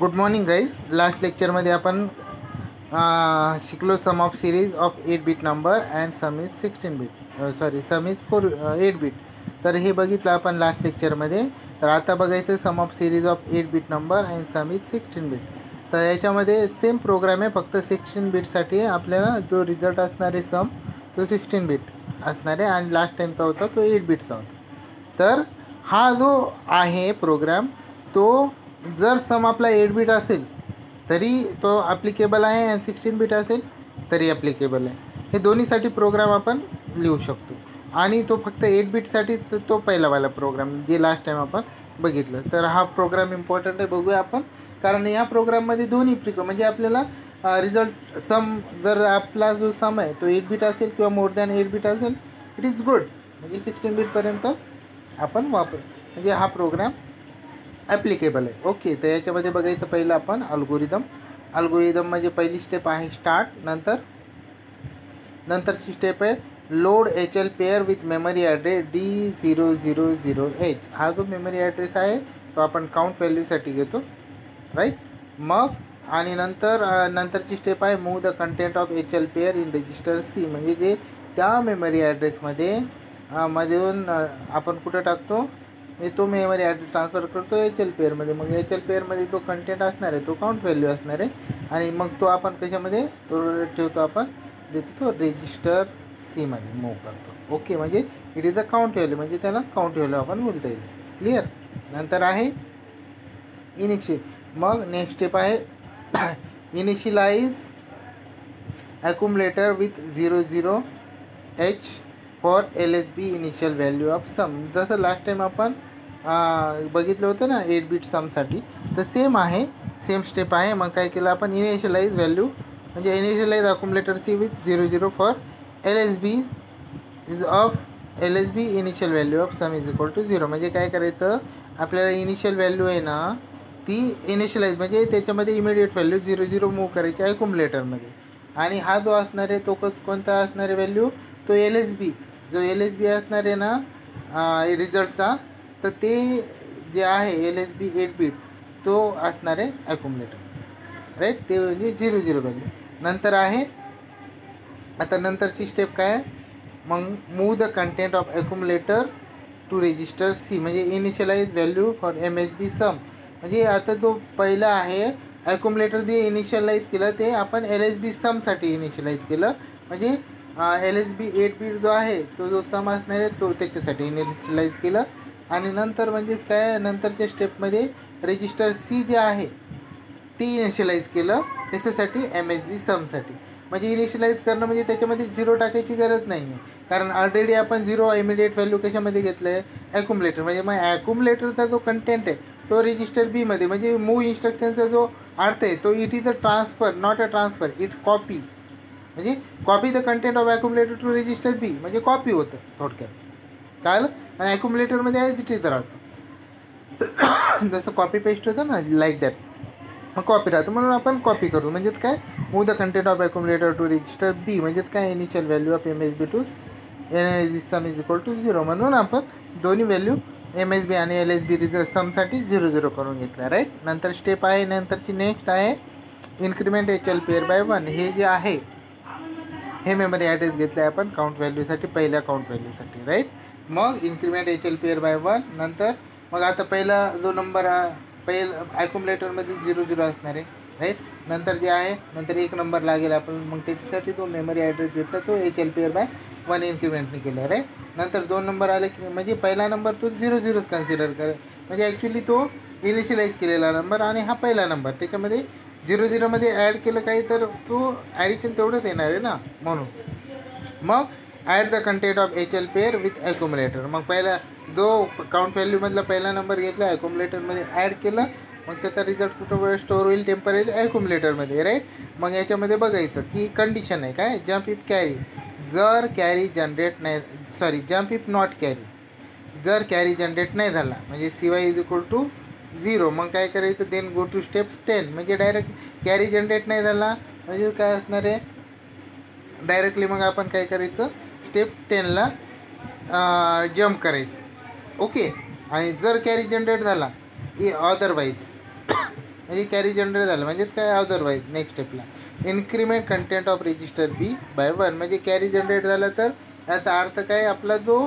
Good morning guys. Last लेक्चरमध्ये आपण शिकलो sum of series of 8 bit number and sum is 16 bit sum is 8 bit. तर हे बघितलं आपण लास्ट लेक्चरमध्ये. तर आता बघायचं sum of series of 8 bit number and sum is 16 bit. तर याच्यामध्ये सेम प्रोग्राम आहे, फक्त 16 बीटसाठी आपल्याला जो रिझल्ट असणार आहे सम तो 16 बीट असणार आहे आणि लास्ट टाईमचा होता तो 8 बीटचा होता. तर हा जो आहे प्रोग्राम तो जर सम आपला 8 बीट असेल तरी तो ॲप्लिकेबल आहे आणि 16 बीट असेल तरी ॲप्लिकेबल आहे. हे दोन्हीसाठी प्रोग्राम आपण लिहू शकतो. आणि तो फक्त 8 बीटसाठी तो पहिलावाला प्रोग्राम जे लास्ट टाईम आपण बघितलं. तर हा प्रोग्राम इम्पॉर्टंट आहे, बघूया आपण. कारण या प्रोग्राममध्ये दोन्ही म्हणजे आपल्याला रिझल्ट सम जर आपला जो सम आहे तो 8 बीट असेल किंवा मोर दॅन 8 बीट असेल इट इज गुड. म्हणजे 16 बीटपर्यंत आपण म्हणजे हा प्रोग्राम ॲप्लिकेबल आहे. ओके, तर याच्यामध्ये बघायचं पहिलं आपण अल्गोरिदम म्हणजे पहिली स्टेप आहे स्टार्ट. नंतरची स्टेप आहे load HL pair with memory address D000H. हा जो मेमरी ॲड्रेस आहे तो आपण काउंट व्हॅल्यूसाठी घेतो, राईट. मग आणि नंतरची स्टेप आहे move the content of HL pair in register C. म्हणजे जे त्या मेमरी ॲड्रेसमध्ये मधून आपण कुठं टाकतो, तो मेमरी ॲड्रेस ट्रान्सफर करतो HL पेअरमध्ये. मग HL पेअरमध्ये तो कंटेंट असणार आहे, तो काउंट व्हॅल्यू असणार आहे. आणि मग तो आपण कशामध्ये तो ठेवतो, आपण देतो तो रजिस्टर Cमध्ये मूव्ह करतो. ओके, म्हणजे it is a count value, म्हणजे त्याला काउंट व्हॅल्यू आपण बोलता येईल. क्लिअर. नंतर आहे मग नेक्स्ट स्टेप आहे initialise accumulator with 00H for LSB initial value of sum. जसं लास्ट टाईम आपण बघितलं होतं ना 8 बीट समसाठी, तर सेम आहे, सेम स्टेप आहे. मग काय केलं आपण इनिशियलाइज व्हॅल्यू म्हणजे initialise accumulator C with 00 for LSB initial value of sum is equal to 0. म्हणजे काय करायचं, आपल्याला इनिशियल व्हॅल्यू आहे ना ती इनिशियलाइज म्हणजे त्याच्यामध्ये इमिडिएट व्हॅल्यू 00 मूव्ह करायची ॲक्युमुलेटरमध्ये. आणि हा जो असणार आहे तो कोणता असणार आहे व्हॅल्यू, तो LSB जो LSB असणार आहे ना रिझल्टचा, तर ते जे आहे LSB 8 बीट तो असणार आहे ॲक्युमुलेटर, राईट. ते म्हणजे 00 व्हॅल्यू. नंतर आहे आता नंतरची स्टेप काय, मग move the content of accumulator to register C. म्हणजे initialise value for MSB sum. म्हणजे आता जो पहिला आहे ॲक्युमुलेटर जे इनिशियलाइज केलं ते आपण LSB समसाठी इनिशियलाइज केलं. म्हणजे LSB 8 बीट जो आहे तो जो सम असणार आहे तो त्याच्यासाठी इनिशियलाइज केलं. आणि नंतर म्हणजेच काय, नंतरच्या स्टेपमध्ये रजिस्टर C जे आहे ते इनिशियलाइज केलं त्याच्यासाठी MSB समसाठी. म्हणजे इनिशियलाइज करणं म्हणजे त्याच्यामध्ये 0 टाकायची गरज नाही आहे, कारण ऑलरेडी आपण 0 इमिडिएट व्हॅल्यू कशामध्ये घेतलं आहे, ॲक्युमुलेटर. म्हणजे मग ॲक्युमुलेटरचा जो कंटेंट आहे तो रजिस्टर Bमध्ये, म्हणजे मूव इन्स्ट्रक्शनचा जो अर्थ आहे तो it is a transfer not a transfer, it copy. म्हणजे copy the content of accumulator to register B, म्हणजे कॉपी होतं थोडक्यात, काल. आणि ॲक्युमुलेटरमध्ये ॲज इट इज राहतं, जसं कॉपी पेस्ट होतं ना, लाईक दॅट. मग कॉपी राहतं म्हणून आपण कॉपी करू. म्हणजेच काय, move the content of accumulator to register B. म्हणजेच काय, initial value of MSB to sum is equal to 0. म्हणून आपण दोन्ही व्हॅल्यू MSB आणि LSB रिझल्ट समसाठी 00 करून घेतला, राईट. नंतर स्टेप आहे, नंतरची नेक्स्ट आहे इन्क्रीमेंट HL पेअर बाय 1. हे जे आहे हे मेमरी ॲड्रेस घेतलं आहे आपण काउंट व्हॅल्यूसाठी, पहिल्या काउंट व्हॅल्यूसाठी, राईट. मग इन्क्रीमेंट HL पेअर बाय 1. नंतर मग आता पहिला जो नंबर ॲक्युमुलेटरमध्ये 00 असणार आहे, राईट. नंतर जे आहे नंतर एक नंबर लागेल आपण, मग त्याच्यासाठी तो मेमरी ॲड्रेस घेतला तो HL पेअर बाय 1 इन्क्रीमेंटने केलं आहे, राईट. नंतर 2 नंबर आले की म्हणजे पहिला नंबर तो 00च कन्सिडर करेल, म्हणजे ॲक्च्युली तो इनिशियलाइज केलेला नंबर आणि हा पहिला नंबर त्याच्यामध्ये 00मध्ये ॲड केलं काही तर तो ॲडिशन तेवढंच येणार आहे ना, म्हणून. मग add the content of HL pair with accumulator. मग पहिला जो काउंट व्हॅल्यूमधला पहिला नंबर घेतला ॲक्युमुलेटरमध्ये ॲड केलं, मग त्याचा रिझल्ट कुठं स्टोअर होईल, टेम्पररी ॲक्युमुलेटरमध्ये, राईट. मग याच्यामध्ये बघायचं की कंडिशन आहे काय, जम्प इफ कॅरी. जर कॅरी जनरेट नाही, जम्प इफ नॉट कॅरी. जर कॅरी जनरेट नाही झाला म्हणजे CY इज इक्वल टू 0. मग काय करायचं, देन गो टू स्टेप 10. म्हणजे डायरेक्ट कॅरी जनरेट नाही झाला म्हणजे काय असणार आहे, डायरेक्टली मग आपण काय करायचं, स्टेप 10ला जम्प करायचं. ओके. आणि जर कॅरी जनरेट झाला अदरवाईज म्हणजे कॅरी जनरेट झालं. म्हणजेच काय अदरवाईज नेक्स्ट स्टेपला increment content of register B by 1 म्हणजे कॅरी जनरेट झालं तर याचा अर्थ काय आपला जो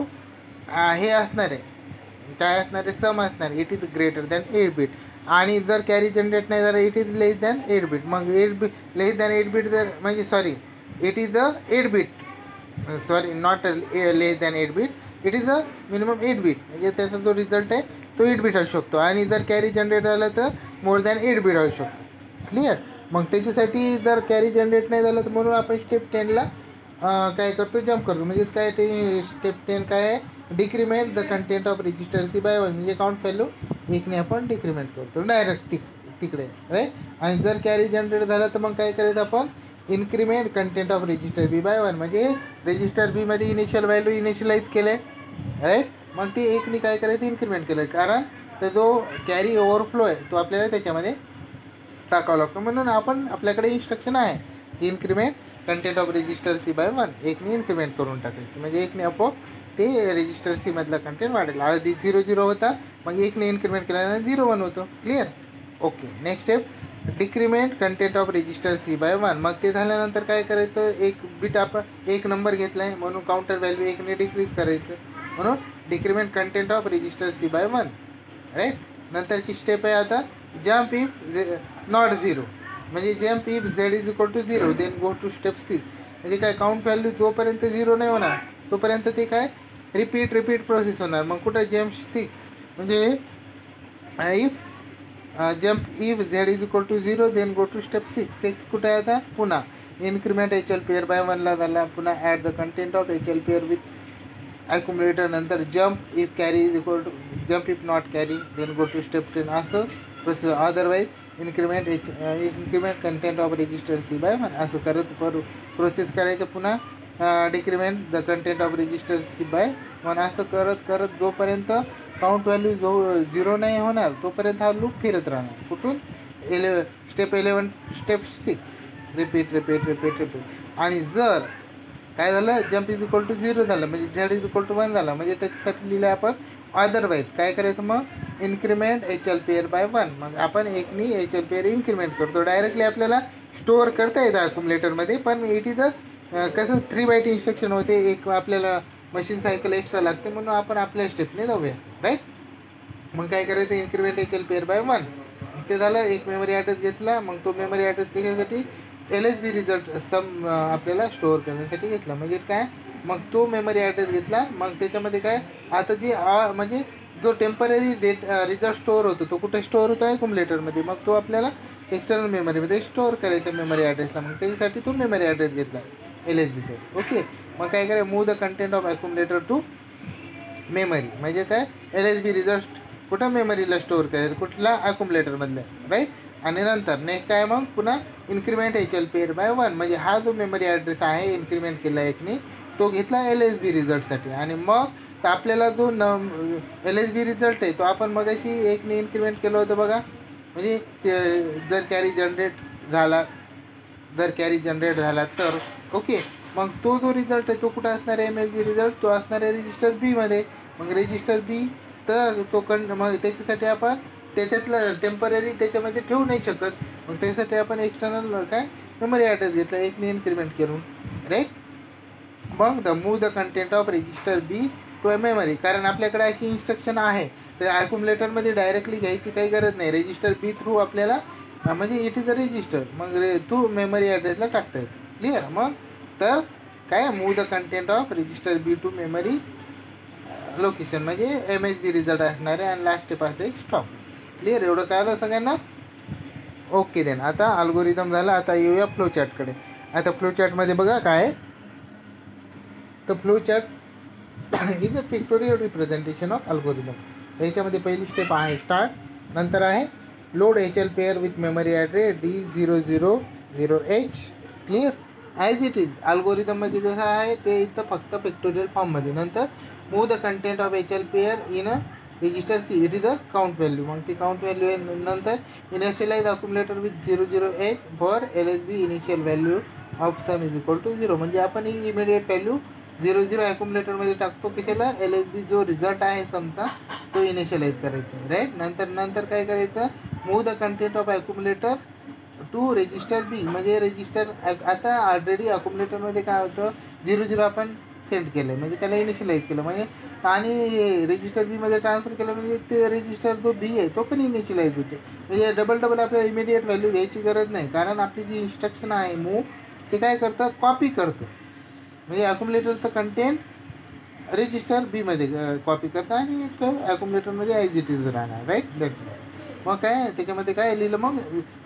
हे असणार आहे काय असणार आहे सम असणार it is greater than 8 bit. आणि जर कॅरी जनरेट नाही झालं it is less than 8 bit. मग 8 बीट लेस दॅन 8 बीट जर म्हणजे sorry it is a 8 bit sorry not less than 8 bit it is a minimum 8 bit म्हणजे त्याचा जो रिझल्ट आहे तो 8 बीट असू शकतो. आणि जर कॅरी जनरेट झालं तर मोर दॅन 8 बीट असू शकतो. क्लिअर. मग त्याच्यासाठी जर कॅरी जनरेट नाही झालं तर म्हणून आपण स्टेप 10ला काय करतो जम्प करतो. म्हणजे काय ते स्टेप 10 काय आहे decrement the content of register C by 1 म्हणजे काउंट व्हॅल्यू 1ने आपण डिक्रीमेंट करतो डायरेक्ट तिकडे राईट. आणि जर कॅरी जनरेट झालं तर मग काय करायचं आपण increment content of register B by 1 म्हणजे रजिस्टर बीमध्ये इनिशियल व्हॅल्यू इनिशियलाइज केले राईट. मग ते 1ने काय करायचं इन्क्रीमेंट केलं कारण तर जो कॅरी ओव्हरफ्लो आहे तो आपल्याला त्याच्यामध्ये टाकावं लागतो. म्हणून आपण आपल्याकडे इन्स्ट्रक्शन आहे increment content of register C by 1 1ने इन्क्रीमेंट करून टाकायचं म्हणजे 1ने आपोआप ते रजिस्टर सीमधला कंटेंट वाढेल. आधी 0 होता मग 1ने इन्क्रीमेंट केल्यानंतर 0 होतो. Clear. Okay. Next step decrement content of register C by 1 मग ते झाल्यानंतर काय करायचं एक बीट आपण एक नंबर घेतला आहे म्हणून काउंटर व्हॅल्यू 1ने डिक्रीज करायचं म्हणून decrement content of register C by 1 right. नंतरची स्टेप आहे आता जम्प इफ नॉट 0 म्हणजे jump if Z is equal to 0 then go to step 6 म्हणजे काय काउंट व्हॅल्यू जोपर्यंत 0 नाही होणार तोपर्यंत ते काय रिपीट प्रोसेस होणार. मग कुठं जम्प 6 म्हणजे if jump if Z is equal to 0 then go to step 6 कुठं आहे आता पुन्हा increment H L pair by 1ला झाला पुन्हा add the content of H L pair with accumulator नंतर jump if carry is equal to jump if not carry then go to step 10 असं process. Otherwise increment content of register C by 1 असं करत process करायचं. पुन्हा decrement the content of register C by 1 असं करत जोपर्यंत count value जो 0 नाही होणार तोपर्यंत हा लूप फिरत राहणार. कुठून स्टेप 11 स्टेप 6 रिपीट. आणि जर काय झालं जम्प इज इक्वल टू 0 झालं म्हणजे झेड इज इक्वल टू 1 झालं म्हणजे त्याच्यासाठी लिहिलं आपण अदरवाईज काय करायचं मग increment H L pair by 1 मग आपण 1ने एच एल पेअर इन्क्रीमेंट करतो. डायरेक्टली आपल्याला स्टोअर करता येतं अक्युमुलेटरमध्ये पण इट इज कसं 3 बाईट इन्स्ट्रक्शन होते एक आपल्याला मशीन सायकल एक्स्ट्रा लागते म्हणून आपण आपल्या स्टेपने जाऊया राईट. मग काय करायचं increment H L pair by 1 ते झालं. एक मेमरी ॲड्रेस घेतला मग तो मेमरी ॲड्रेस त्याच्यासाठी LSB रिझल्ट सम आपल्याला स्टोअर करण्यासाठी घेतला म्हणजे काय मग तो मेमरी ॲड्रेस घेतला मग त्याच्यामध्ये काय आता जी म्हणजे जो टेम्पररी रिझल्ट स्टोअर होतो तो कुठे स्टोअर होतो ॲक्युमुलेटरमध्ये मग तो आपल्याला एक्सटर्नल मेमरीमध्ये स्टोअर करायचा मेमरी ॲड्रेसला मग त्याच्यासाठी तो मेमरी ॲड्रेस घेतला LSBचा. ओके. मग काय करायचं move the content of accumulator to memory म्हणजे काय LSB रिझल्ट कुठं मेमरीला स्टोअर करायचं कुठला ॲक्युमुलेटरमधल्या राईट. आणि नंतर नेक्स्ट काय मग पुन्हा increment H L pair by 1 म्हणजे हा जो मेमरी ॲड्रेस आहे इन्क्रीमेंट केला एकने तो घेतला LSB रिझल्टसाठी. आणि मग तर आपल्याला जो LSB रिझल्ट आहे तो आपण मगाशी एकने इन्क्रीमेंट केलं होतं बघा म्हणजे जर कॅरी जनरेट झाला तर ओके. मग तो जो रिझल्ट आहे तो कुठं असणार आहे MSB रिझल्ट तो असणार आहे रजिस्टर बीमध्ये. मग रजिस्टर बी तर तो मग त्याच्यासाठी आपण त्याच्यातलं टेम्पररी त्याच्यामध्ये ठेवू नाही शकत मग त्यासाठी आपण एक्सटर्नल काय मेमरी ॲड्रेस घेतला एकने इन्क्रीमेंट करून राईट. मग the move the content of register B to memory कारण आपल्याकडे अशी इन्स्ट्रक्शन आहे तर ॲक्युमुलेटरमध्ये डायरेक्टली घ्यायची काही गरज नाही रजिस्टर बी थ्रू आपल्याला म्हणजे इट इज अ रजिस्टर मग थ्रू मेमरी ॲड्रेसला टाकता येतं. क्लिअर. मग तर काय move the content of register B to memory location म्हणजे MSB रिझल्ट असणार आहे आणि लास्ट स्टेप असते एक स्टॉप. क्लिअर. एवढं कळलं सगळ्यांना. ओके. देन आता अल्गोरिदम झाला. आता येऊया फ्लोचार्टकडे. आता फ्लोचार्टमध्ये बघा काय तर flowchart is a pictorial representation of algorithm. याच्यामध्ये पहिली स्टेप आहे स्टार्ट नंतर आहे load HL pair with memory address D000H. Clear. As it is अल्गोरिदममध्ये जसं आहे ते इथं फक्त पिक्टोरियल फॉर्ममध्ये. नंतर move the content of HL pair in a register C it is a count value मग ती काउंट व्हॅल्यू आहे. नंतर initialise accumulator with 00H for LSB initial value of sum is equal to 0 म्हणजे आपण ही immediate value 00 ॲक्युमुलेटरमध्ये टाकतो कशाला LSB जो result आहे समचा तो इनिशियलाइज करायचा राईट. नंतर काय करायचं move the content of accumulator to register B. म्हणजे रजिस्टर आता ऑलरेडी अकोमुलेटरमध्ये काय होतं 0 आपण सेंड केलं म्हणजे त्याला इनिशियलाइज केलं म्हणजे आणि रजिस्टर बीमध्ये ट्रान्सफर केलं म्हणजे ते रजिस्टर जो बी आहे तो पण इनिशियलाइज होतो. म्हणजे डबल आपल्याला इमिडिएट व्हॅल्यू घ्यायची गरज नाही कारण आपली जी इन्स्ट्रक्शन आहे मूव ते काय करतं कॉपी करतं. म्हणजे अकोमुलेटरचं कंटेंट रजिस्टर बीमध्ये कॉपी करतं आणि तो ॲक्युमुलेटरमध्ये ॲज इट इज राहणार. राईट. That's right. मग काय त्याच्यामध्ये काय लिहिलं मग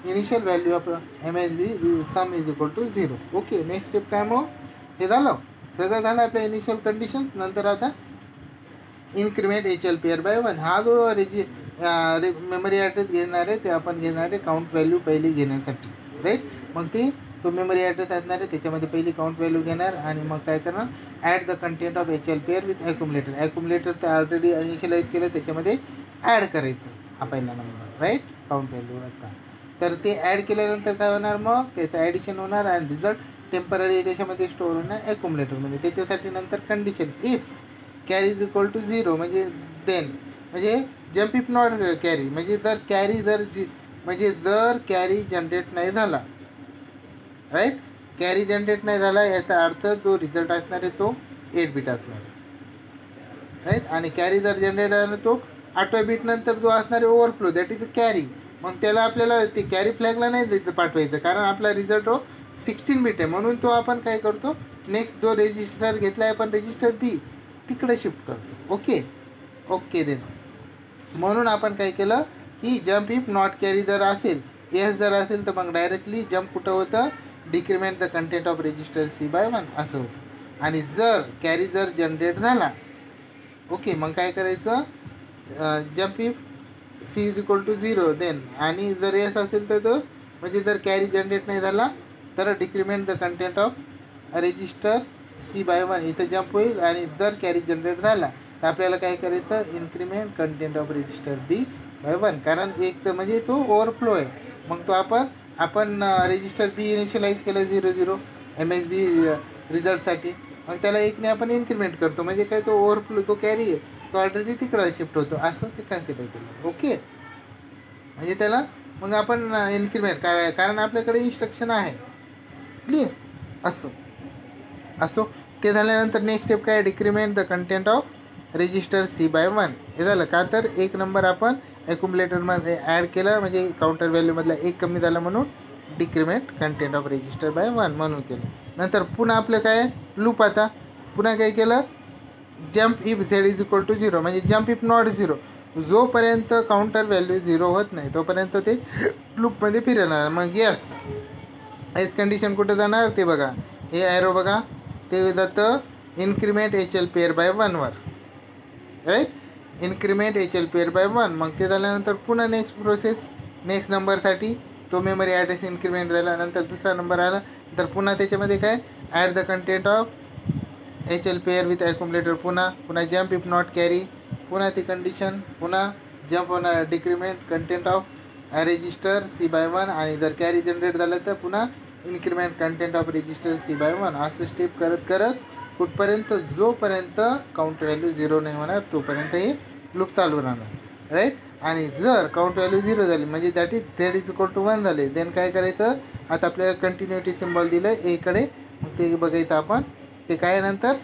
initial value of MSB sum is equal to 0. Okay. Next step काय मग हे झालं सगळं झालं आपल्या इनिशियल कंडिशन. नंतर आता इन्क्रीमेंट HLPR/1 हा जो मेमरी ॲड्रेस घेणार आहे ते आपण घेणार आहे काउंट व्हॅल्यू पहिली घेण्यासाठी. राईट. मग ती तो मेमरी ॲड्रेस असणार आहे त्याच्यामध्ये पहिली काउंट व्हॅल्यू घेणार आणि मग काय करणार add the content of HLPR with accumulator तर ऑलरेडी इनिशियलाइज केलं त्याच्यामध्ये ॲड करायचं हा पहिला नंबर. राईट. काउंट व्हॅल्यू आता तर ते ॲड केल्यानंतर काय होणार मग त्याचं ॲडिशन होणार आणि रिझल्ट टेम्पररी त्याच्यामध्ये स्टोअर होणार ॲक्युमुलेटरमध्ये. त्याच्यासाठी नंतर condition if carry is equal to 0 म्हणजे देन म्हणजे जम्प इफ नॉट कॅरी म्हणजे जर कॅरी जनरेट नाही झाला. राईट. कॅरी जनरेट नाही झाला याचा अर्थ जो रिझल्ट असणार आहे तो 8 बिट असणार आहे. राईट. आणि कॅरी जर जनरेट झाला तो 8व्या बिट नंतर जो असणार आहे ओव्हरफ्लो दॅट इज कॅरी. मग त्याला आपल्याला ते कॅरी फ्लॅगला नाही पाठवायचं कारण आपला रिझल्ट हो 16 बिट आहे म्हणून तो आपण काय करतो नेक्स्ट जो रजिस्टर घेतला आहे आपण रजिस्टर बी तिकडे शिफ्ट करतो. ओके देन म्हणून आपण काय केलं की जम्प इफ नॉट कॅरी जर असेल येस जर असेल तर मग डायरेक्टली जम्प कुठं होतं decrement the content of register C/1 असं होतं. आणि जर कॅरी जर जनरेट झाला ओके मग काय करायचं jump if C is equal to 0 then आणि जर येस असेल तर तो म्हणजे जर कॅरी जनरेट नाही झाला तर decrement the content of register C/1 इथं जम्प होईल. आणि जर कॅरी जनरेट झाला तर आपल्याला काय करायचं increment content of register B/1 कारण एक तर म्हणजे तो ओव्हरफ्लो आहे मग तो आपण रजिस्टर बी इनिशियलाइज केलं 0 MSB रिझल्टसाठी मग त्याला एकने आपण इन्क्रीमेंट करतो म्हणजे काय तो ओव्हरफ्लो तो कॅरी आहे तो ऑलरेडी तिकडं शिफ्ट होतो असं ते कन्सिडर केलं. ओके. म्हणजे त्याला मग आपण इन्क्रीमेंट कारण आपल्याकडे इन्स्ट्रक्शन आहे. क्लिअर. असो ते झाल्यानंतर नेक्स्ट स्टेप काय decrement the content of register C/1 हे झालं का तर 1 नंबर आपण ॲक्युमुलेटरमध्ये ॲड केलं म्हणजे काउंटर व्हॅल्यूमधला 1 कमी झाला म्हणून डिक्रीमेंट कंटेंट ऑफ रजिस्टर/1 म्हणून केलं. नंतर पुन्हा आपलं काय लूप आता पुन्हा काय केलं jump if Z is equal to 0 म्हणजे जम्प इफ नॉट 0 जोपर्यंत काउंटर व्हॅल्यू 0 होत नाही तोपर्यंत ते लूपमध्ये फिरणार. मग येस कंडिशन कुठं जाणार ते बघा हे ॲरो बघा ते जातं इन्क्रीमेंट HLPR/1 वर. राईट. इन्क्रीमेंट HLPR/1 मग ते झाल्यानंतर पुन्हा नेक्स्ट प्रोसेस नेक्स्ट नंबरसाठी तो मेमरी ॲड्रेस इन्क्रीमेंट झाला नंतर दुसरा नंबर आला तर पुन्हा त्याच्यामध्ये काय add the content of HLPR with accumulator पुन्हा जम्प इफ नॉट कॅरी पुन्हा ती कंडिशन पुन्हा जम्प होणार decrement content of register C/1 आणि जर कॅरी जनरेट झालं तर पुन्हा increment content of register C/1 असं स्टेप करत कुठपर्यंत जोपर्यंत काउंट व्हॅल्यू 0 नाही होणार तोपर्यंत हे लूप चालू राहणार. राईट. आणि जर काउंट व्हॅल्यू 0 झाली म्हणजे that is Z is equal to 1 झाले देन काय करायचं आता आपल्याला कंटिन्युटी सिम्बॉल दिलं आहे एकडे मग ते बघायचं आपण ते काय नंतर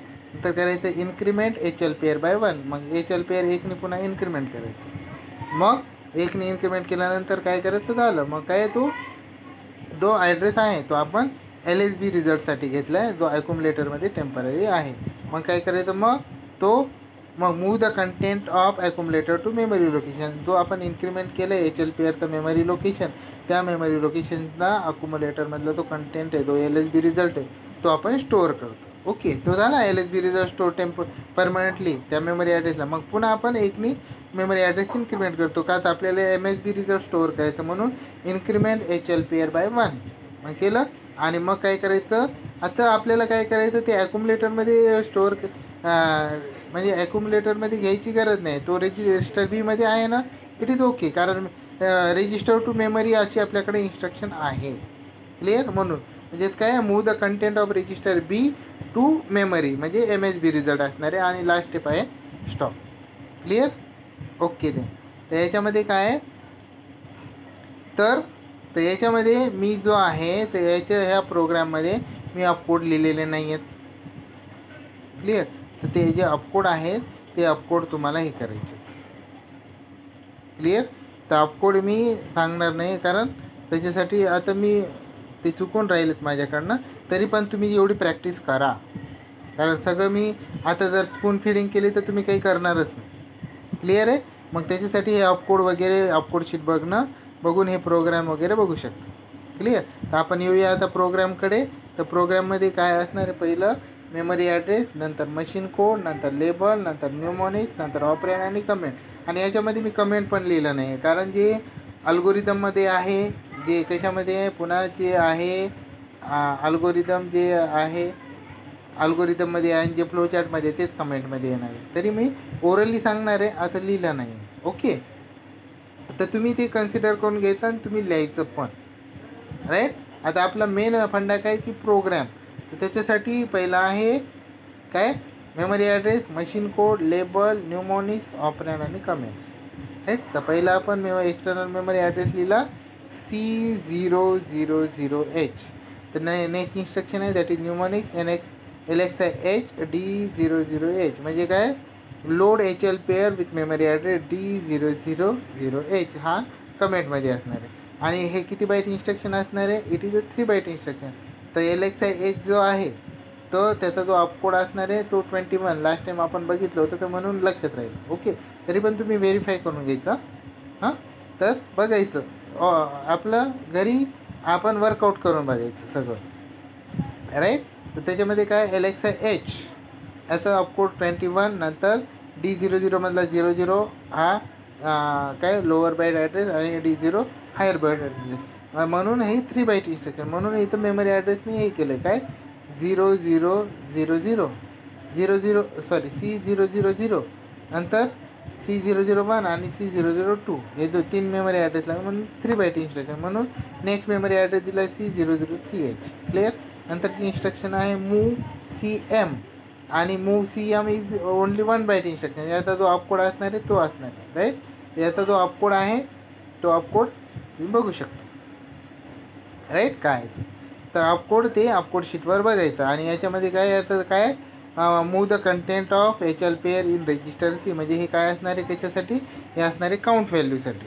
करायचं इन्क्रीमेंट HLPR/1 मग HLPR 1ने पुन्हा इन्क्रीमेंट करायचं. मग 1ने इन्क्रीमेंट केल्यानंतर काय करायचं झालं मग काय जो ॲड्रेस आहे तो आपण LSB रिझल्टसाठी घेतला आहे जो ॲक्युमुलेटरमध्ये टेम्पररी आहे. मग काय करायचं मग move the content of accumulator to memory location जो आपण इन्क्रीमेंट केलं आहे HLPRचं मेमरी लोकेशन त्या मेमरी लोकेशनला अक्युमुलेटरमधला तो कंटेंट आहे जो LSB रिझल्ट आहे तो आपण स्टोअर करतो. ओके. तो झाला LSB रिझल्ट स्टोअर परमनंटली त्या मेमरी ॲड्रेसला. मग पुन्हा आपण एकनी मेमरी ॲड्रेस इन्क्रीमेंट करतो का तर आपल्याला MSB रिझल्ट स्टोअर करायचं म्हणून इन्क्रीमेंट HLPR/1 मग केलं. आणि मग काय करायचं आता आपल्याला काय करायचं ते ॲक्युमुलेटरमध्ये स्टोअर म्हणजे ॲक्युमुलेटरमध्ये घ्यायची गरज नाही तो रजिस्टर बीमध्ये आहे ना इट इज ओके कारण रजिस्टर टू मेमरी अशी आपल्याकडे इन्स्ट्रक्शन आहे. क्लिअर. म्हणून म्हणजे काय move the content of register B to memory म्हणजे MSB रिझल्ट असणार आहे आणि लास्ट स्टेप आहे स्टॉप. क्लिअर. ओके. तर याच्यामध्ये काय आहे तर याच्यामध्ये मी जो आहे तर ह्या प्रोग्राममध्ये मी अपकोड लिहिलेले नाही आहेत. क्लिअर. तर ते जे अपकोड आहेत ते अपकोड तुम्हाला हे करायचे. क्लिअर. तर अपकोड मी सांगणार नाही कारण त्याच्यासाठी आता मी ते चुकून राहिलेत माझ्याकडनं. तरी पण तुम्ही एवढी प्रॅक्टिस करा कारण सगळं मी आता जर स्पून फिडिंग केली तर तुम्ही काही करणारच नाही. क्लिअर आहे. मग त्याच्यासाठी हे अपकोड वगैरे अपकोड शीट बघून हे प्रोग्राम वगैरे बघू शकता. क्लिअर. तर आपण येऊया आता प्रोग्रामकडे. तर प्रोग्राममध्ये काय असणार आहे, पहिलं मेमरी ॲड्रेस, नंतर मशीन कोड, नंतर लेबल, नंतर न्यूमॉनिक्स, नंतर ऑपरेंड आणि कमेंट. आणि याच्यामध्ये मी कमेंट पण लिहिलं नाही कारण जे अल्गोरिदममध्ये आहे, जे कशामध्ये आहे, पुन्हा जे आहे अल्गोरिदम जे आहे अल्गोरिदममध्ये आहे, जे फ्लोचार्टमध्ये तेच कमेंटमध्ये येणार आहे. तरी मी ओरली सांगणार आहे, आता लिहिलं नाही. ओके. तर तुम्ही ते कन्सिडर करून घ्यायचं आणि तुम्ही लिहायचं पण. राईट. आता आपला मेन फंडा काय की प्रोग्राम. तर त्याच्यासाठी पहिला आहे काय, memory address, machine code, label, mnemonics, operand आणि कमेंट. राईट. तर पहिला आपण एक्सटर्नल मेमरी ॲड्रेस लिहिला C000H. तर नेक्स्ट इन्स्ट्रक्शन आहे that is mnemonics LXIH D000H. म्हणजे काय, load HL pair with memory address D000H. हा कमेंटमध्ये असणार आहे. आणि हे किती बाईट इन्स्ट्रक्शन असणार आहे, it is a 3 byte instruction. तर LXIH जो आहे तो त्याचा जो अपकोड असणार आहे तो 21. लास्ट टाईम आपण बघितलं होतं तर म्हणून लक्षात राहील. ओके. तरी पण तुम्ही व्हेरीफाय करून घ्यायचं. हां. तर बघायचं आपलं घरी आपण वर्कआउट करून बघायचं सगळं. राईट. तर त्याच्यामध्ये काय LXIH याचा अपकोड 21, नंतर D00 मधला 00 हा काय लोअर बाईट ॲड्रेस आणि D0 हायर बाईट ॲड्रेस. म्हणून हे 3 बाईट इन्स्ट्रक्शन. म्हणून इथं मेमरी ॲड्रेस मी हे केलं आहे काय C000 नंतर C001 आणि C002 हे 3 मेमरी ॲड्रेस लागले म्हणून 3 बाईट इन्स्ट्रक्शन. म्हणून नेक्स्ट मेमरी ॲड्रेस दिला C003H. क्लिअर. नंतरची इन्स्ट्रक्शन आहे मूव CM आणि move CM is only 1 byte instruction. याचा जो अपकोड असणार आहे तो असणार आहे. राईट. याचा जो अपकोड आहे तो अपकोड तुम्ही बघू शकता. राईट. काय ते तर अपकोड शीटवर बघायचं. आणि याच्यामध्ये काय याचं काय move the content of HL pair in register C. म्हणजे हे काय असणार आहे, कशासाठी, हे असणार आहे काउंट व्हॅल्यूसाठी.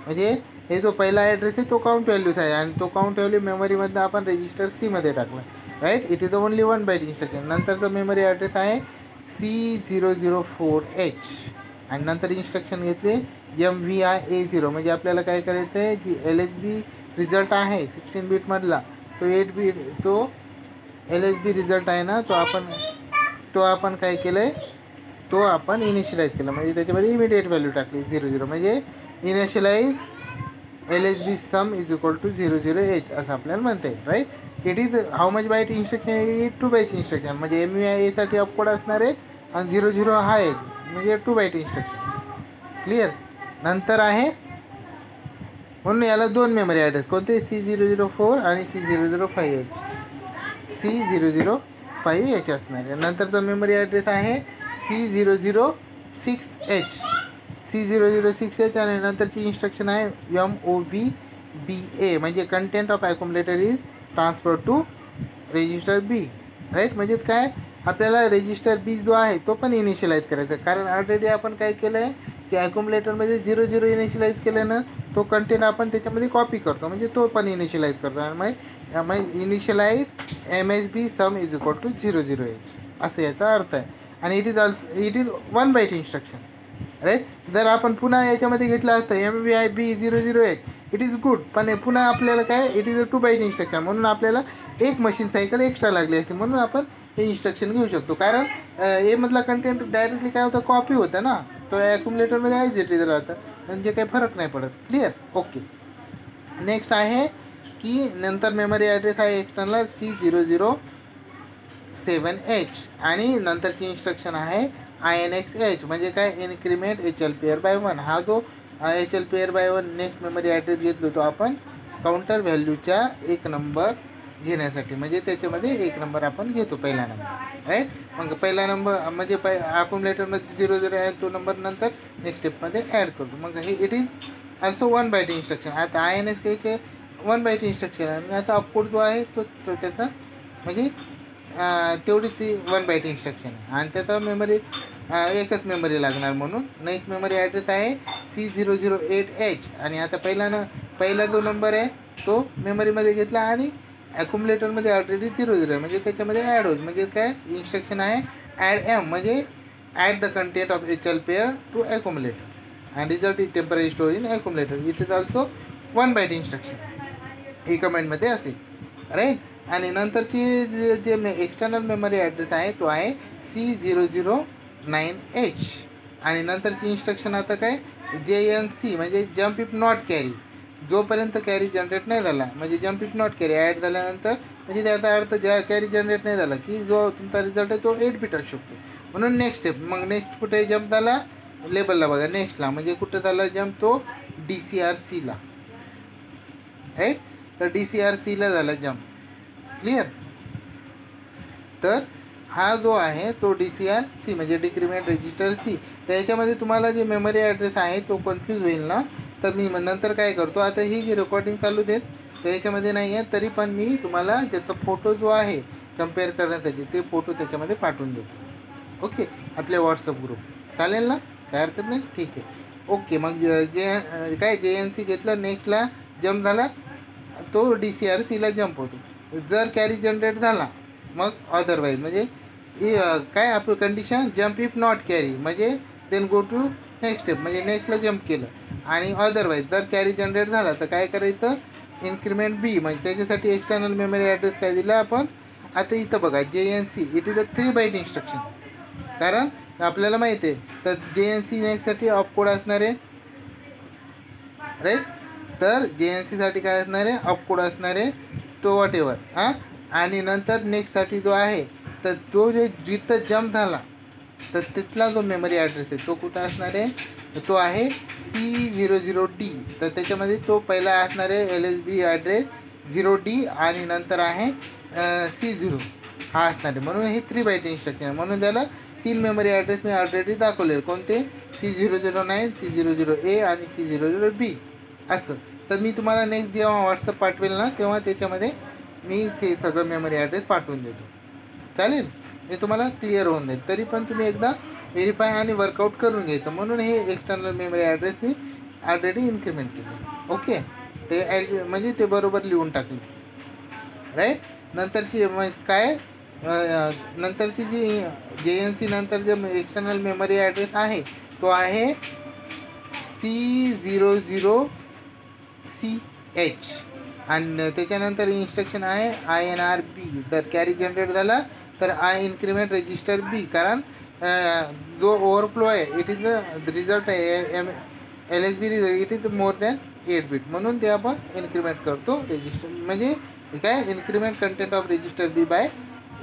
म्हणजे हे जो पहिला ॲड्रेस आहे तो काउंट व्हॅल्यूज आहे आणि तो काउंट व्हॅल्यू मेमरीमधनं आपण रजिस्टर Cमध्ये टाकला. Right. It is only 1 byte instruction. नंतरचा मेमरी ॲड्रेस आहे C004H आणि नंतर इन्स्ट्रक्शन घेतले MVI A0. म्हणजे आपल्याला काय करायचं आहे, जी LSB रिझल्ट आहे 16 बीटमधला तो 8 बीट तो LSB रिझल्ट आहे ना तो आपण काय केलं आहे, तो आपण इनिशियलाइज केला. म्हणजे त्याच्यामध्ये इमिडिएट व्हॅल्यू टाकली 00. म्हणजे initialise LSB sum is equal to 00H असं आपल्याला म्हणता येईल. Right. It is how much byte instruction, 2 byte instruction. म्हणजे MVI साठी अपकोड असणार आहे आणि 00 हा आहे म्हणजे 2 बाईट इन्स्ट्रक्शन. क्लिअर. नंतर आहे म्हणून याला 2 मेमरी ॲड्रेस कोणते, C004 आणि C005H. C005H असणार आहे. नंतरचा मेमरी ॲड्रेस आहे C006H. C006H आणि नंतरची इन्स्ट्रक्शन आहे MOVBA. म्हणजे content of accumulator is transfer to register B. Right. म्हणजेच काय, आपल्याला रजिस्टर B जो आहे तो पण इनिशियलाइज करायचा. कारण ऑलरेडी आपण काय केलं आहे की ॲक्युमुलेटरमध्ये 00 इनिशियलाइज केल्यानं तो कंटेंट आपण त्याच्यामध्ये कॉपी करतो. म्हणजे तो पण इनिशियलाइज करतो. आणि मग initialise MSB sum is equal to 00H असं याचा अर्थ आहे. आणि it is 1 byte instruction. Right. जर आपण पुन्हा याच्यामध्ये घेतलं असतं MVIB 00H it is good. पण पुन्हा आपल्याला काय, it is a 2 byte instruction. म्हणून आपल्याला एक मशीन सायकल एक्स्ट्रा लागली असते. म्हणून आपण हे इन्स्ट्रक्शन घेऊ शकतो. कारण मधला कंटेंट डायरेक्टली काय होतं, कॉपी होतं ना, तो ॲक्युमुलेटरमध्ये ॲज इट इज राहतं. म्हणजे काही फरक नाही पडत. क्लिअर. ओके. नेक्स्ट आहे की नंतर मेमरी ॲड्रेस आहे एक्सटर्नल C007H आणि नंतरची इन्स्ट्रक्शन आहे INXH. म्हणजे काय, इन्क्रीमेंट HL पेअर बाय 1. हा जो HL pair by 1 next memory address घेतलो तो आपण काउंटर व्हॅल्यूच्या 1 नंबर घेण्यासाठी. म्हणजे त्याच्यामध्ये 1 नंबर आपण घेतो, पहिला नंबर. राईट. मग पहिला नंबर म्हणजे ॲक्युमुलेटरमध्ये 00 आहे तो नंबर नंतर नेक्स्ट स्टेपमध्ये ॲड करतो. मग हे it is also 1 byte instruction. आता INSKचे 1 बाईट इन्स्ट्रक्शन आणि आता अपकोड जो आहे तो त्याचा म्हणजे तेवढी ती 1 बाईट इन्स्ट्रक्शन आहे आणि त्याचा मेमरी एकच मेमरी लागणार. म्हणून नेक्स्ट मेमरी ॲड्रेस आहे C008H. आणि आता पहिला जो नंबर आहे तो मेमरीमध्ये घेतला आणि ॲक्युमुलेटरमध्ये ऑलरेडी 00 म्हणजे त्याच्यामध्ये ॲड होईल. म्हणजे काय इन्स्ट्रक्शन आहे ॲड M, म्हणजे add the content of HL pair to accumulator and result is temporary store in accumulator. It is also 1 byte instruction ही कमेंटमध्ये असेल, राईट. आणि नंतरची जे एक्सटर्नल मेमरी ॲड्रेस आहे तो आहे C009H. आणि नंतरची इन्स्ट्रक्शन आता काय JNC म्हणजे जम्प इफ नॉट कॅरी. जोपर्यंत कॅरी जनरेट नाही झाला म्हणजे jump if not carry add झाल्यानंतर म्हणजे त्याचा अर्थ ज्या कॅरी जनरेट नाही झाला की जो तुमचा रिझल्ट आहे तो 8 बिट असू शकतो. म्हणून नेक्स्ट स्टेप. मग नेक्स्ट कुठे जम्प झाला लेबलला बघा नेक्स्टला म्हणजे कुठं झाला जम्प तो DCRCला, राईट. तर DCRCला झाला जम्प. क्लिअर. तर हा जो आहे तो DCRC म्हणजे डिक्रिमेंट रजिस्टर C. तर याच्यामध्ये तुम्हाला जे मेमरी ॲड्रेस आहे तो कन्फ्यूज होईल ना. तर मी नंतर काय करतो आता ही जी रेकॉर्डिंग चालू देत तर याच्यामध्ये नाही आहे तरी पण मी तुम्हाला त्याचा फोटो जो आहे कम्पेअर करण्यासाठी ते फोटो त्याच्यामध्ये पाठवून देतो. ओके आपल्या व्हॉट्सअप ग्रुप चालेल ना, काय हरकत नाही. ठीक आहे. ओके. मग काय JNC घेतलं नेक्स्टला जम्प झाला तो DCRCला जम्प होतो. जर कॅरी जनरेट झाला मग अदरवाईज म्हणजे काय आपलं condition jump if not carry म्हणजे then go to next step म्हणजे नेक्स्टला जम्प केलं. आणि अदरवाईज जर कॅरी जनरेट झाला तर काय करायचं इन्क्रिमेंट B म्हणजे त्याच्यासाठी एक्सटर्नल मेमरी ॲड्रेस काय दिला आपण आता इथं बघा JNC it is a 3 byte instruction. कारण आपल्याला माहिती आहे तर JNC नेक्स्टसाठी ऑपकोड असणार आहे, राईट. तर JNCसाठी काय असणार आहे ऑपकोड असणार आहे तो वॉटेवर आणि नंतर नेक्स्टसाठी जो आहे तर तो जो जिथं जम्प झाला तर तिथला जो मेमरी ॲड्रेस आहे तो कुठं असणार आहे तो आहे C00D. तर त्याच्यामध्ये तो पहिला असणार आहे LSB ॲड्रेस 0D आणि नंतर आहे C0 हा असणार आहे. म्हणून हे 3 बाईट इन्स्ट्रक्शन आहे. म्हणून त्याला 3 मेमरी ॲड्रेस मी ऑलरेडी दाखवले कोणते C009 C00A आणि C00B असं. तर मी तुम्हाला नेक्स्ट जेव्हा व्हॉट्सअप पाठवेल ना तेव्हा त्याच्यामध्ये मी ते सगळं मेमरी ॲड्रेस पाठवून देतो. चालेल. हे तुम्हाला क्लिअर होऊन जाईल. तरी पण तुम्ही एकदा व्हेरीफाय आणि वर्कआउट करून घ्यायचं. म्हणून हे एक्सटर्नल मेमरी ॲड्रेस मी ऑलरेडी इन्क्रिमेंट केलं. ओके. ते म्हणजे ते बरोबर लिहून टाकले, राईट. नंतरची काय नंतरची जी JNC नंतर जे एक्सटर्नल मेमरी ॲड्रेस आहे तो आहे C00CH आणि त्याच्यानंतर इन्स्ट्रक्शन आहे INRB. जर कॅरी जनरेट झाला तर इन्क्रिमेंट रजिस्टर B. कारण जो ओव्हरफ्लो आहे इट इज द रिझल्ट आहे LSB result it is more than 8 bit म्हणून ते आपण इन्क्रिमेंट करतो रजिस्टर म्हणजे काय increment content of register B by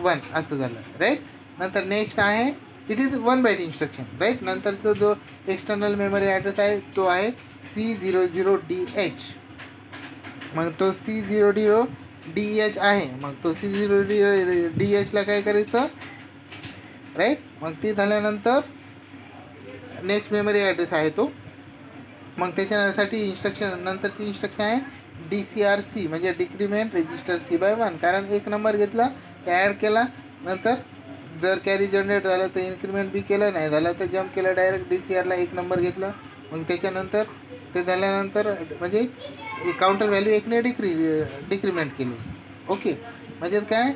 1 असं झालं, राईट. नंतर नेक्स्ट आहे it is 1 byte instruction, right. नंतरचा जो एक्सटर्नल मेमरी ॲड्रेस आहे तो आहे C00DH. मग तो C00DH आहे. मग तो C00DHला काय करायचं, राईट. मग ते झाल्यानंतर नेक्स्ट मेमरी ॲड्रेस आहे तो. मग त्याच्यासाठी इन्स्ट्रक्शन नंतरची इन्स्ट्रक्शन आहे DCRC म्हणजे डिक्रिमेंट रजिस्टर C बाय 1. कारण एक नंबर घेतला ॲड केला नंतर जर कॅरी जनरेट झालं तर इन्क्रिमेंट B केलं नाही झालं तर जम्प केलं डायरेक्ट DCRला एक नंबर घेतला. मग त्याच्यानंतर ते झाल्यानंतर म्हणजे काउंटर व्हॅल्यू एकने डिक्रिमेंट केली. ओके. म्हणजे काय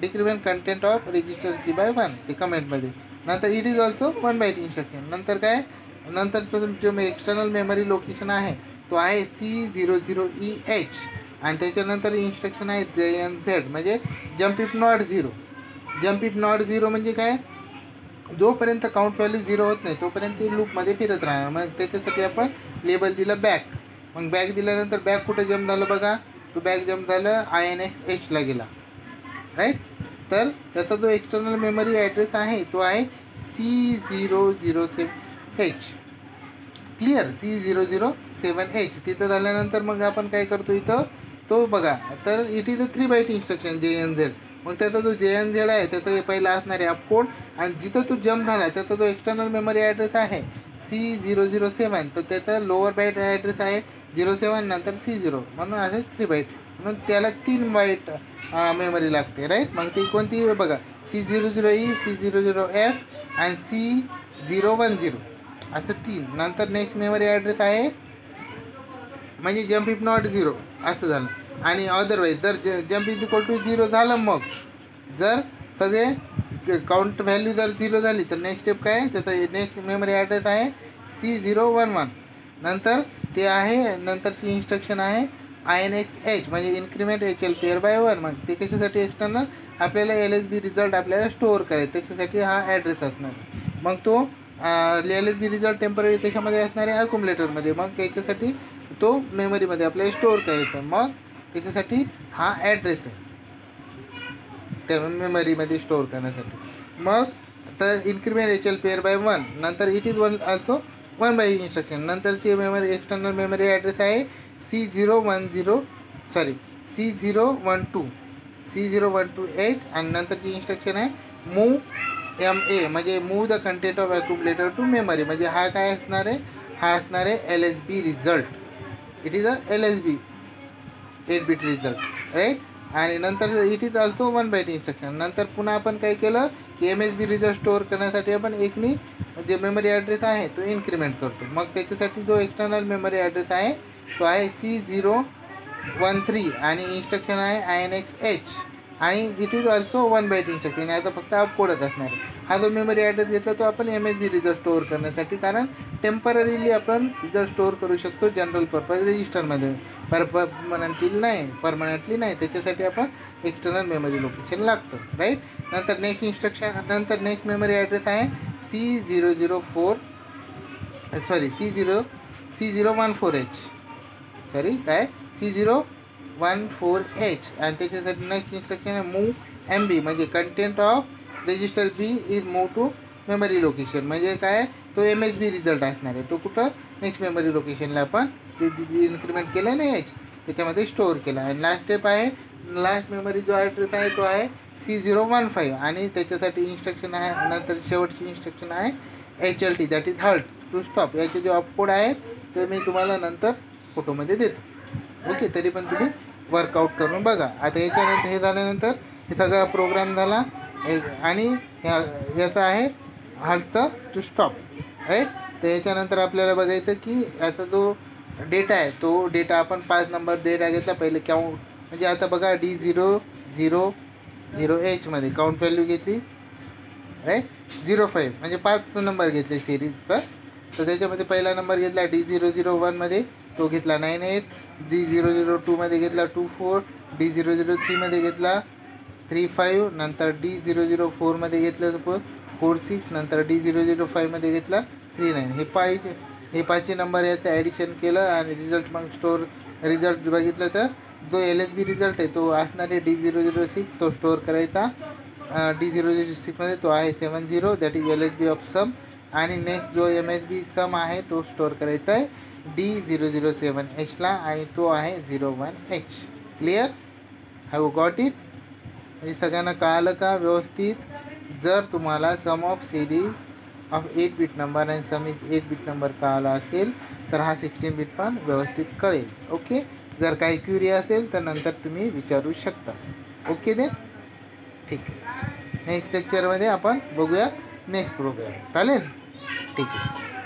decrement content of register C by 1 ते कमेंटमध्ये. नंतर it is also 1 byte instruction. नंतर काय नंतरचं जो एक्सटर्नल मेमरी लोकेशन आहे तो आहे C00EH आणि त्याच्यानंतर इन्स्ट्रक्शन आहे JNZ म्हणजे jump if not 0. Jump if not 0 म्हणजे काय जोपर्यंत काउंट व्हॅल्यू 0 होत नाही तोपर्यंत ते लूपमध्ये फिरत राहणार. मग त्याच्यासाठी आपण लेबल दिलं बॅक. मग बॅक दिल्यानंतर बॅक कुठं जम्प झालं बघा तो बॅक जम्प झालं INHला गेला, राईट. तर त्याचा जो एक्सटर्नल मेमरी ॲड्रेस आहे तो आहे C007H. क्लिअर. C007H तिथं झाल्यानंतर मग आपण काय करतो इथं तो बघा तर it is a 3 byte instruction JNZ. मग त्याचा जो JNZ आहे त्याचा पहिला असणारे अपकोड आणि जिथं तो जम्प झाला त्याचा जो एक्सटर्नल मेमरी ॲड्रेस आहे C007, तर त्याचा लोअर बाईट ॲड्रेस आहे 07, नंतर C0, म्हणून आहे 3 बाईट, म्हणून त्याला 3 बाईट मेमरी लागते, राईट. मग ती कोणती बघा, C00E, C00F आणि C010 असं 3. नंतर नेक्स्ट मेमरी ॲड्रेस आहे म्हणजे जम्प इफ नॉट 0 असं झालं. आणि अदरवाईज जर जम्प इज इक्वल टू 0 झालं, मग जर सगळे काउंट व्हॅल्यू जर 0 झाली तर नेक्स्ट स्टेप काय, त्याचा नेक्स्ट मेमरी ॲड्रेस आहे C011. नंतर ते आहे, नंतरची इन्स्ट्रक्शन आहे INX म्हणजे इन्क्रीमेंट HL पेअर बाय 1. मग ते कशासाठी एक्सटर्नल आपल्याला LSB रिझल्ट आपल्याला स्टोअर करायचं, त्याच्यासाठी हा ॲड्रेस असणार. मग तो LSB रिझल्ट टेम्पररी कशामध्ये असणार आहे, अक्युमुलेटरमध्ये. मग त्याच्यासाठी तो मेमरीमध्ये आपल्याला स्टोअर करायचा, मग त्याच्यासाठी हा ॲड्रेस आहे त्या मेमरीमध्ये स्टोअर करण्यासाठी. मग तर इन्क्रीमेंट HL पेअर बाय 1, नंतर इट इज 1 असतो 1 बाय इन्स्ट्रक्शन. नंतरची मेमरी एक्सटर्नल मेमरी ॲड्रेस आहे C012 C012H, आणि नंतरची इन्स्ट्रक्शन आहे मूव MA म्हणजे move the content of accumulator to memory. म्हणजे हा काय असणार आहे, हा असणार आहे LSB result. It is a LSB 8 bit result, right. आणि नंतर it is also 1 byte instruction. नंतर पुन्हा आपण काय केलं की MSB रिझल्ट स्टोअर करण्यासाठी आपण एकनी जे मेमरी ॲड्रेस आहे तो इन्क्रीमेंट करतो. मग त्याच्यासाठी जो एक्सटर्नल मेमरी ॲड्रेस आहे तो आहे C013 आणि इन्स्ट्रक्शन आहे INX आणि it is also 1 byte instruction. आता फक्त अपकोडच असणार आहे. हा जो मेमरी ॲड्रेस घेतला तो आपण MSB रिझल्ट स्टोअर करण्यासाठी, कारण टेम्पररीली आपण रिझल्ट स्टोअर करू शकतो जनरल पर्पज रजिस्टरमध्ये, परमनंटली नाही. त्याच्यासाठी आपण एक्सटर्नल मेमरी लोकेशन लागतं, राईट. नंतर नेक्स्ट इन्स्ट्रक्शन, नंतर नेक्स्ट मेमरी ॲड्रेस आहे C014 C014H काय C014H. आणि त्याच्यासाठी नेक्स्ट इन्स्ट्रक्शन आहे मूव MB म्हणजे content of register B is move to memory location. म्हणजे काय, तो MSB रिझल्ट असणार आहे, तो कुठं नेक्स्ट मेमरी लोकेशनला आपण ते इन्क्रीमेंट केलं नाही H त्याच्यामध्ये स्टोअर केला. आणि लास्ट स्टेप आहे, लास्ट मेमरी जो ॲड्रेस आहे तो आहे C015 आणि त्याच्यासाठी इन्स्ट्रक्शन आहे, नंतर शेवटची इन्स्ट्रक्शन आहे HLT that is halt to stop. याचे जे अपकोड आहेत ते मी तुम्हाला नंतर फोटोमध्ये देतो, ओके. तरी पण तुम्ही वर्कआउट करून बघा. आता याच्यानंतर हे झाल्यानंतर हे सगळा प्रोग्राम झाला आणि याचा आहे हॉल्ट टू स्टॉप, राईट. तर याच्यानंतर आपल्याला बघायचं की याचा जो डेटा आहे तो डेटा आपण 5 नंबर डेटा घेतला पहिले काउंट. म्हणजे आता बघा D000H मध्ये काउंट व्हॅल्यू घेतली, राईट. 05 म्हणजे 5 नंबर घेतले सिरीजचा. तर त्याच्यामध्ये पहिला नंबर घेतला D001 मध्ये, तो घेतला 98. D002 मध्ये घेतला 24. D003 मध्ये घेतला 35. नंतर D004 मध्ये घेतलं 46. नंतर D005 मध्ये घेतला 39. हे 5 नंबर याचं ॲडिशन केलं आणि रिझल्ट मग स्टोअर रिझल्ट बघितलं तर जो LSB रिझल्ट आहे तो असणारे D006 तो स्टोअर करायचा. D006 मध्ये तो आहे 70 that is LSB of some. आणि नेक्स्ट जो MSB सम आहे तो स्टोअर करायचा आहे D007H ला आणि तो आहे 01H. Clear, have got it. म्हणजे सगळ्यांना कळालं का व्यवस्थित. जर तुम्हाला sum of series of 8 bit number आणि सम इज 8 बिट नंबर कळाला असेल तर हा 16 बिट पण व्यवस्थित कळेल, ओके. जर काही क्युरी असेल तर नंतर तुम्ही विचारू शकता, ओके. दे ठीक आहे. नेक्स्ट लेक्चरमध्ये आपण बघूया नेक्स्ट प्रोग्राम, चालेल, ठीक आहे.